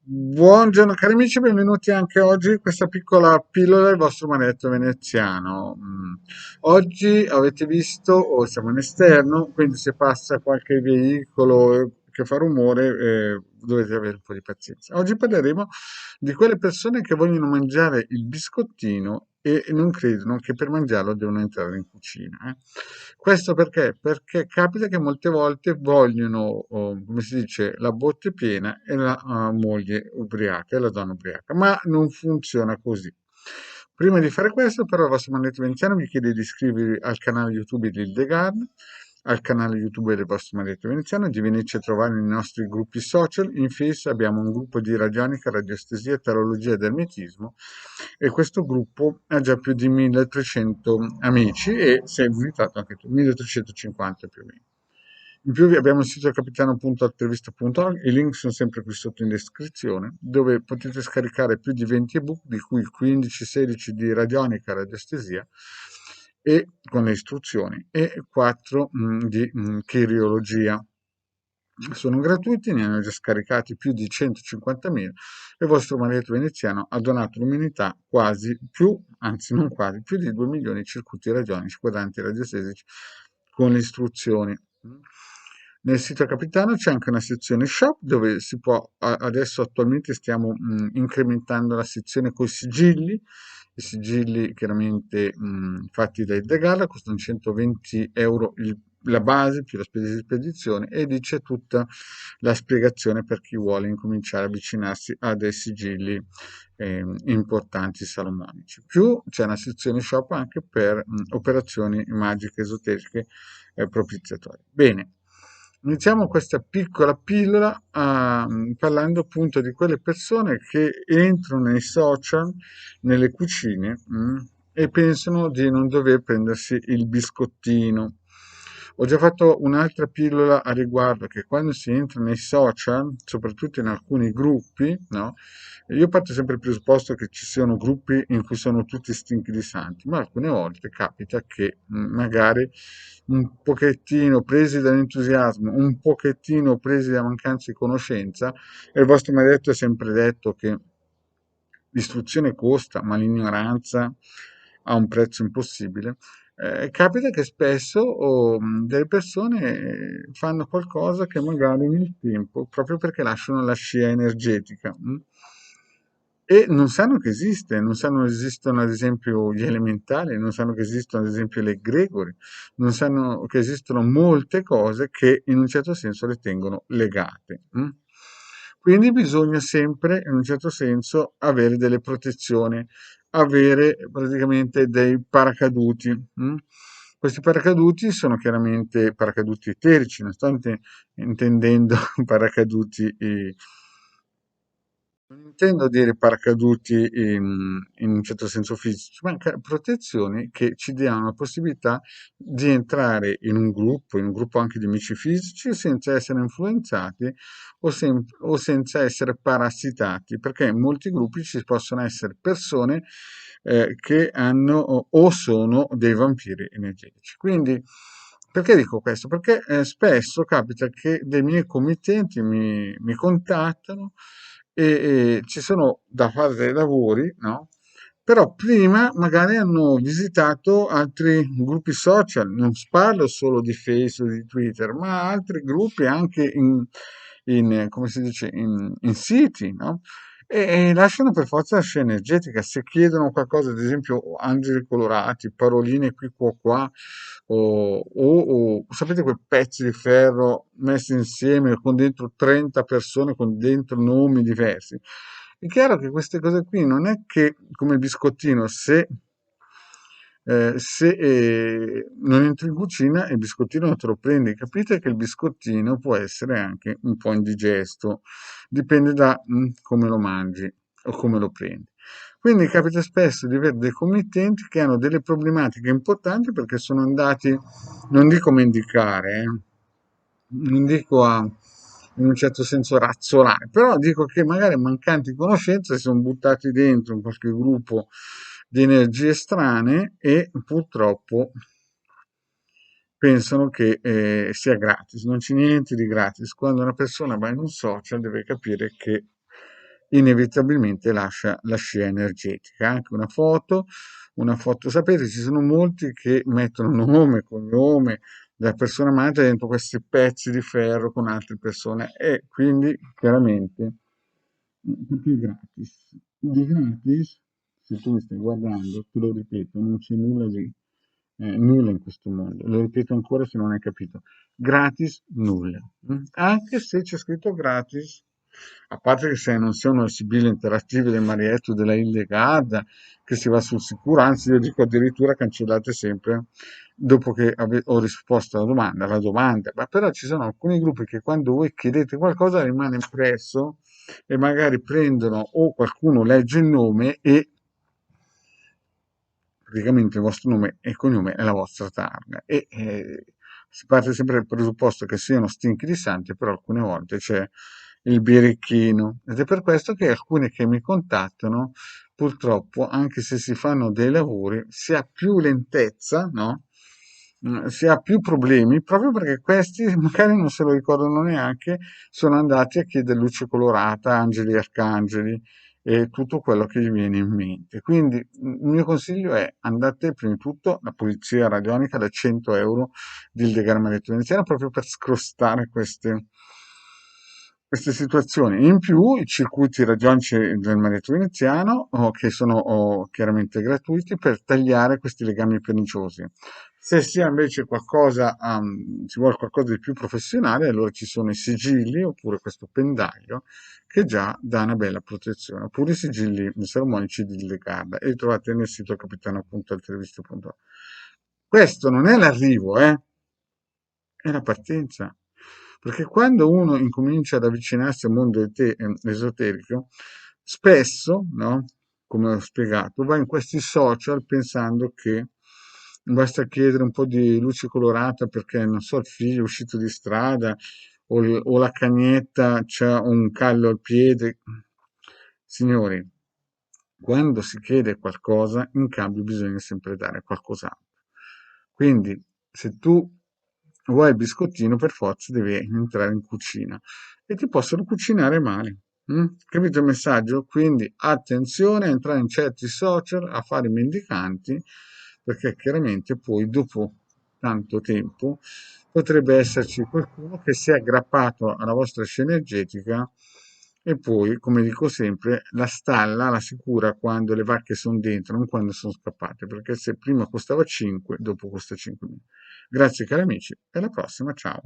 Buongiorno cari amici, benvenuti anche oggi in questa piccola pillola del vostro manetto veneziano. Oggi avete visto, siamo in esterno, quindi se passa qualche veicolo che fa rumore, dovete avere un po' di pazienza. Oggi parleremo di quelle persone che vogliono mangiare il biscottino e non credono che per mangiarlo devono entrare in cucina. Questo perché? Perché capita che molte volte vogliono, come si dice, la botte piena e la moglie ubriaca e la donna ubriaca, ma non funziona così. Prima di fare questo, però, il vostro manetto veneziano vi chiede di iscrivervi al canale YouTube di Hildegard, al canale YouTube del vostro manetto veneziano, di venirci a trovare nei nostri gruppi social. In Face abbiamo un gruppo di radionica, radiostesia, tarologia ed ermetismo e questo gruppo ha già più di 1300 amici e sei invitato anche tu, 1350 più o meno. In più abbiamo il sito capitano.altruista.org, i link sono sempre qui sotto in descrizione, dove potete scaricare più di 20 ebook, di cui 15-16 di radionica, radiestesia, e con le istruzioni, e 4 di chiriologia. Sono gratuiti, ne hanno già scaricati più di 150.000 e il vostro manetto veneziano ha donato l'umanità quasi più, anzi non quasi, più di 2 milioni di circuiti radionici, quadranti radiostesici con le istruzioni. Nel sito Capitano c'è anche una sezione shop dove si può, adesso attualmente stiamo incrementando la sezione con i sigilli. I sigilli chiaramente fatti da Edda costano 120 euro la base più la spesa di spedizione e lì c'è tutta la spiegazione per chi vuole incominciare a avvicinarsi a dei sigilli importanti salomonici. Più c'è una sezione shop anche per operazioni magiche esoteriche propiziatorie. Bene, iniziamo questa piccola pillola parlando appunto di quelle persone che entrano nei social, nelle cucine e pensano di non dover prendersi il biscottino. Ho già fatto un'altra pillola a riguardo che quando si entra nei social, soprattutto in alcuni gruppi, no? Io parto sempre il presupposto che ci siano gruppi in cui sono tutti stinchi di santi, ma alcune volte capita che magari un pochettino presi dall'entusiasmo, un pochettino presi da mancanza di conoscenza, e il vostro maledetto è sempre detto che l'istruzione costa, ma l'ignoranza ha un prezzo impossibile. Capita che spesso delle persone fanno qualcosa che magari nel tempo, proprio perché lasciano la scia energetica, e non sanno che esiste, non sanno che esistono ad esempio gli elementali, non sanno che esistono ad esempio le egregori, non sanno che esistono molte cose che in un certo senso le tengono legate. Quindi bisogna sempre, in un certo senso, avere delle protezioni, avere praticamente dei paracaduti. Questi paracaduti sono chiaramente paracaduti eterici, non sto intendendo paracaduti non intendo dire paracaduti in un certo senso fisici, ma protezioni che ci diano la possibilità di entrare in un gruppo anche di amici fisici senza essere influenzati o senza essere parassitati, perché in molti gruppi ci possono essere persone che hanno o sono dei vampiri energetici. Quindi, perché dico questo? Perché spesso capita che dei miei committenti mi contattano e ci sono da fare dei lavori, no? Però prima magari hanno visitato altri gruppi social, non parlo solo di Facebook, di Twitter, ma altri gruppi anche come si dice, in siti, no? E lasciano per forza la scia energetica. Se chiedono qualcosa, ad esempio, angeli colorati, paroline qui, qua, sapete quei pezzi di ferro messi insieme con dentro 30 persone con dentro nomi diversi. È chiaro che queste cose qui non è che come il biscottino, se non entri in cucina il biscottino non te lo prendi. Capite che il biscottino può essere anche un po' indigesto, dipende da come lo mangi o come lo prendi. Quindi capita spesso di avere dei committenti che hanno delle problematiche importanti perché sono andati, non dico a mendicare, non dico in un certo senso razzolare, però dico che magari mancanti di conoscenza si sono buttati dentro in qualche gruppo di energie strane e purtroppo pensano che sia gratis, non c'è niente di gratis. Quando una persona va in un social deve capire che inevitabilmente lascia la scia energetica. Anche una foto, sapete, ci sono molti che mettono nome, cognome della persona amata dentro questi pezzi di ferro con altre persone e quindi chiaramente perché è gratis. Di gratis, se tu mi stai guardando, te lo ripeto, non c'è nulla di nulla in questo mondo. Lo ripeto ancora se non hai capito. Gratis, nulla. Anche se c'è scritto gratis, a parte che se non sono i sibili interattivi del Marietto della Illegada, che si va sul sicuro, anzi io dico addirittura cancellate sempre dopo che ho risposto alla domanda, ma però ci sono alcuni gruppi che quando voi chiedete qualcosa rimane impresso e magari prendono o qualcuno legge il nome e praticamente il vostro nome e cognome è la vostra targa e si parte sempre dal presupposto che siano stinchi di santi, però alcune volte c'è il birichino ed è per questo che alcuni che mi contattano purtroppo anche se si fanno dei lavori si ha più lentezza, no? Si ha più problemi proprio perché questi magari non se lo ricordano neanche, sono andati a chiedere luce colorata, angeli e arcangeli e tutto quello che gli viene in mente. Quindi il mio consiglio è andate prima di tutto la pulizia radionica da 100 € di Ildegarma Veneziana proprio per scrostare queste situazioni. In più i circuiti radionici del Maretto Veneziano, che sono chiaramente gratuiti per tagliare questi legami perniciosi. Se si ha invece qualcosa, ci vuole qualcosa di più professionale, allora ci sono i sigilli oppure questo pendaglio che già dà una bella protezione, oppure i sigilli salomonici di Legarda e li trovate nel sito capitano.alterviste.it. Questo non è l'arrivo, è la partenza. Perché quando uno incomincia ad avvicinarsi al mondo esoterico, spesso, no? Come ho spiegato, va in questi social pensando che basta chiedere un po' di luce colorata perché, non so, il figlio è uscito di strada o la cagnetta c'ha un callo al piede. Signori, quando si chiede qualcosa, in cambio bisogna sempre dare qualcos'altro. Quindi, se tu vuoi il biscottino, per forza devi entrare in cucina e ti possono cucinare male. Capito il messaggio? Quindi attenzione a entrare in certi social a fare i mendicanti, perché chiaramente poi dopo tanto tempo potrebbe esserci qualcuno che si è aggrappato alla vostra scia energetica e poi, come dico sempre, la stalla la si cura quando le vacche sono dentro, non quando sono scappate, perché se prima costava 5, dopo costa 5.000. Grazie cari amici, e alla prossima, ciao.